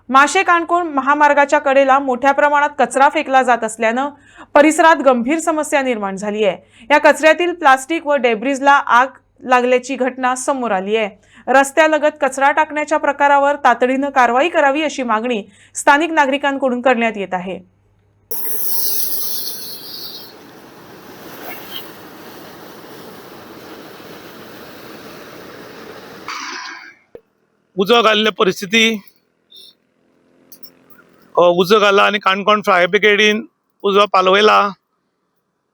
माशे काणकोण महामार्गाच्या कडेला मोठ्या प्रमाणात कचरा फेकला जात असल्यानं परिसरात गंभीर समस्या निर्माण झाली आहे। या कचऱ्यातील प्लास्टिक व डेब्रिजला आग लागल्याची घटना समोर आली आहे। रस्त्यालगत कचरा टाकण्याच्या प्रकारावर तातडीनं कारवाई करावी अशी मागणी स्थानिक नागरिकांकडून करण्यात येत आहे। उजो घाल्ले परिस्थिती उजो घाला आणि काणकोण फायर ब्रिगेडीन उजो पालवयला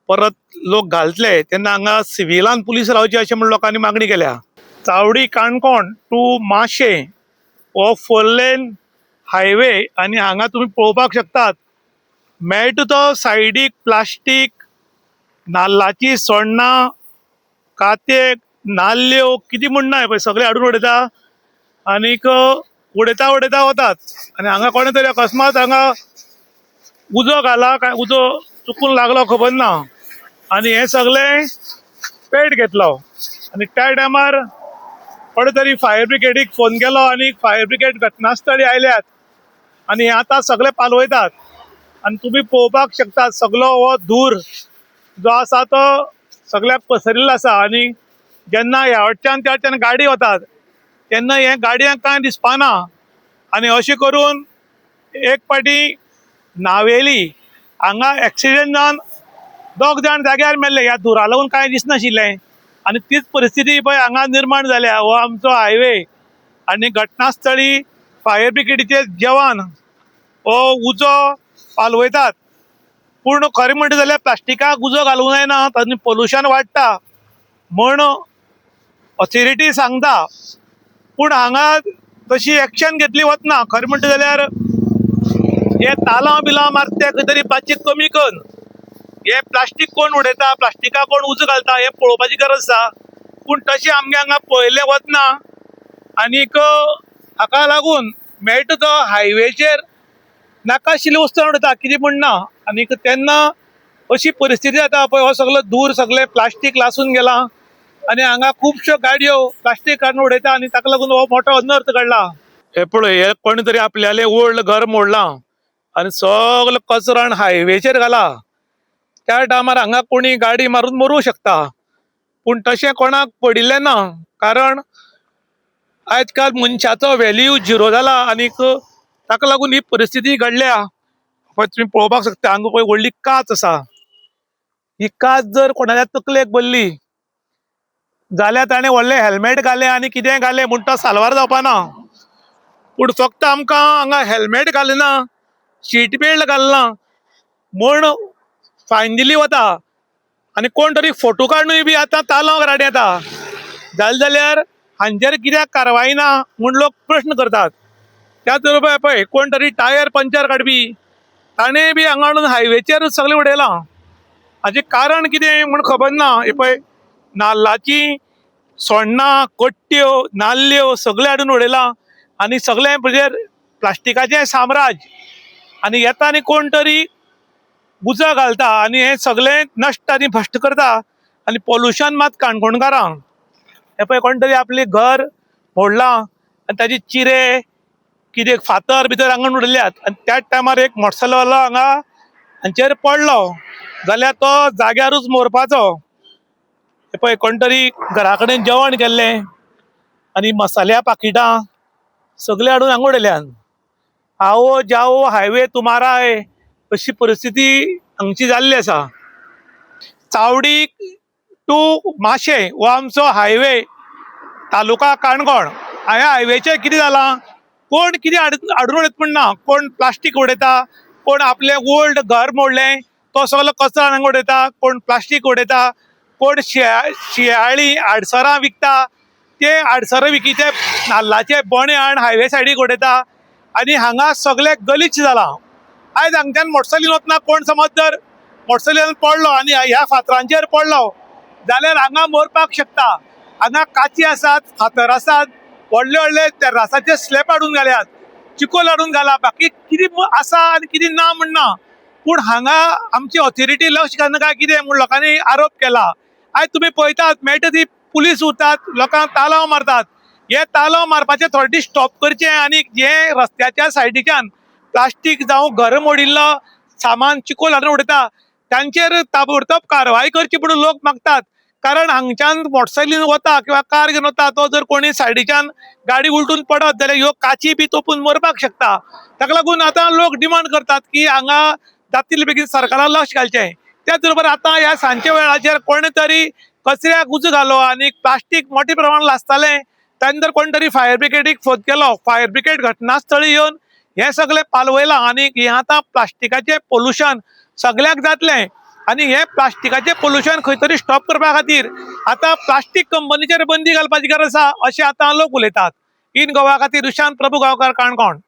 परत लोक घालतले तेन्ना हांगा सिव्हिलान पुलीस रावचे अशें म्हूण लोकांनी मागणी केल्या। चावडी काणकोण टू माशे हो 4 लेन हायवे आणि हांगा तुम्ही पळोवपाक शकतात मेळटा तो सायडीक प्लास्टीक, नाल्लाची सोण्णां, काते, नाल्ल्यो कितें म्हूण ना पळय सगळे हाडून उडयता आनीक उडयता वतात आनी हांगा कोणे तरी अकस्मात हांगा उजो घाला काय उजो चुकून लागलो खबर ना आनी हे सगळे पेट घेतलो आनी त्या टायमार कोणे तरी फायर ब्रिगेडीक फोन केलो आनी फायर ब्रिगेड घटनास्थळी आयल्यात आनी आतां सगळे पालवयतात आनी तुमी पळोवपाक शकतात सगळो हो धूर जो आसा तो सगळ्याक पसरिल्लो आसा आनी जेन्ना ह्या वटच्यान त्या वटच्यान गाडी वतात तेन्ना हे गाडयांक कांय दिसपाना आनी अशें करून एक पाटी नावेली हांगा एक्सिडेंट जावन 2 जाण जाग्यार मेल्ले ह्या धुरा लागून कांय दिसनाशिल्लें आनी तीच परिस्थिती पळय हांगा निर्माण जाल्या। हो आमचो हायवे आनी घटनास्थळी फायर ब्रिगेडीचे जवान हो उजो पालवयतात पूण खरें म्हणटा जाल्यार प्लास्टिकाक उजो घालूंक जायना तातूंत पोल्युशन वाडटा म्हण ऑथॉरिटी सांगता पूण हांगा तशी एक्शन घेतली वचना। खरें म्हणटा जाल्यार हे तालांव बिलां मारता ते खंय तरी मातशें कमी कर। हे प्लास्टीक कोण उडयता प्लास्टिका कोण उजो घालता हे पळोवपाची गरज आसा पूण तशें आमगे हांगा पळयल्लें वचना आनीक हाका लागून मेळटा तो हायवेचेर नाका आशिल्ली वस्तू उडयता कितें म्हूण ना आनीक तेन्ना अशी परिस्थिती जाता पळय हो सगळो धूर सगळे प्लास्टीक लासून गेला आनी हांगा खुबश्यो गाडयो प्लास्टीक काडून उडयता आनी ताका लागून हो मोठो अनर्थ घडला। हे पळय हे कोणी तरी आपल्याले ओल्ड घर मोडलां आनी सगळो कचरो हायवेचेर घाला त्या टायमार हांगा कोणी गाडी मारून मरूं शकता पूण तशें कोणाक पडिल्लें ना कारण आयज काल मनशाचो व्हॅल्यू झिरो जाला आनीक ताका लागून ही परिस्थिती घडल्या। पळय तुमी पळोवपाक शकता हांगा पळय व्हडली काच आसा ही काच जर कोणाच्या तकलेक बसली जाल्यार ताणें व्हडलें हेल्मेट घालें आनी कितेंय घालें म्हूण तो साल्वार जावपाना पूण फक्त आमकां हांगा हेल्मेट घालना सीट बेल्ट घालना म्हूण फायन दिली वता आनी कोण तरी फोटो काडूनय बी आतां तालांव राड येता जाल्यार हांचेर कित्याक कारवाय ना म्हूण लोक प्रश्न करतात। त्याच बरोबर पळय कोण तरी टायर पंक्चर काडपी ताणें बी हांगा हाडून हायवेचेर सगळें उडयलां हाचें कारण कितें म्हूण खबर ना। हे पळय नाल्लाची सोण्णां कट्ट्यो नाल्ल्यो सगळे हाडून उडयलां आनी सगळें म्हणजे प्लास्टिकाचें साम्राज्य आनी येता आनी कोण तरी उजो घालता आनी हें सगळें नश्ट आनी भश्ट करता आनी पोल्युशन मात काणकोणकारांक हे पळय कोण तरी आपलें घर मोडलां आनी ताचे चिरे कितें फातर भितर हांगा उडयल्यात आनी त्याच टायमार एक मोटरसायकलवालो हांगा हांचेर पडलो जाल्यार तो जाग्यारूच मरपाचो। हे पळय कोण तरी घरा कडेन जेवण केल्लें आनी मसाल्या पाकिटां सगळे हाडून हांगा उडयल्यात। आओ जाओ हायवे तुम्हारा है अशी परिस्थिती हांगची जाल्ली आसा। चावडी टू माशे हो आमचो हायवे तालुका काणकोण ह्या हायवेचेर कितें जालां कोण कितें हाडून उडयता म्हूण ना कोण प्लास्टीक उडयता कोण आपलें ओल्ड घर मोडलें तो सगळो कचरो हांगा उडयता कोण प्लास्टीक उडयता कोण शियाळी आडसरां विकता ते आडसरां विकीचे नाल्लाचे बोणे हाडून हायवे सायडीक उडयता आनी हांगा सगळें गलीच्छ जालां। आयज हांगच्यान मोटरसायकलीन वतना कोण समज जर मोटरसायकलीन पडलो आनी ह्या फातरांचेर पडलो जाल्यार हांगा मरपाक शकता। हांगा काची आसात फातर आसात व्हडले व्हडले रासाचे स्लॅब हाडून घाल्यात चिकोल हाडून घाला बाकी कितें आसा आनी कितें ना म्हण ना पूण हांगा आमची ऑथॉरिटी लक्ष घालना काय कितें म्हूण लोकांनी आरोप केला। आयज तुमी पळयतात मेळटा ती पुलीस उरतात लोकांक तालांव मारतात हे तालो मारपाचे थोडे स्टॉप करचे आणि जे रस्त्याच्या सायडीच्यान प्लास्टीक जावं घर मोडिल्लो सामान चिकोल हाडून उडयता तांचेर ताबडतोब कारवाय करची म्हणून लोक मागतात. कारण हांगच्यान मोटरसायकलीन वता किंवा कार घेवन वता तो जर कोणी सायडीच्यान गाडी उलटून पडत जाल्यार ह्यो काची बी तोपून मरपाक शकता. ताका लागून आतां लोक डिमांड करतात की हांगा जातले बेगीन सरकारान लक्ष घालचें. त्याच बरोबर आतां ह्या सांजच्या वेळाचेर कोणे तरी कचऱ्याक उजो घालो आनी प्लास्टीक मोठ्या प्रमाणात आसतालें तांणी जर कोण तरी फायर ब्रिगेडीक फोन केलो, फायर ब्रिगेड घटनास्थळी येवन हे सगळें पालवयलां आनी हें आतां प्लास्टिकाचें पोल्युशन सगळ्याक जातलें. आनी हे प्लास्टिकाचें पोल्युशन खंय तरी स्टॉप करपा खातीर आतां प्लास्टीक कंपनीचेर बंदी घालपाची गरज आसा अशें आतां लोक उलयतात. इन गोवा खातीर रुशांत प्रभू गांवकार, काणकोण.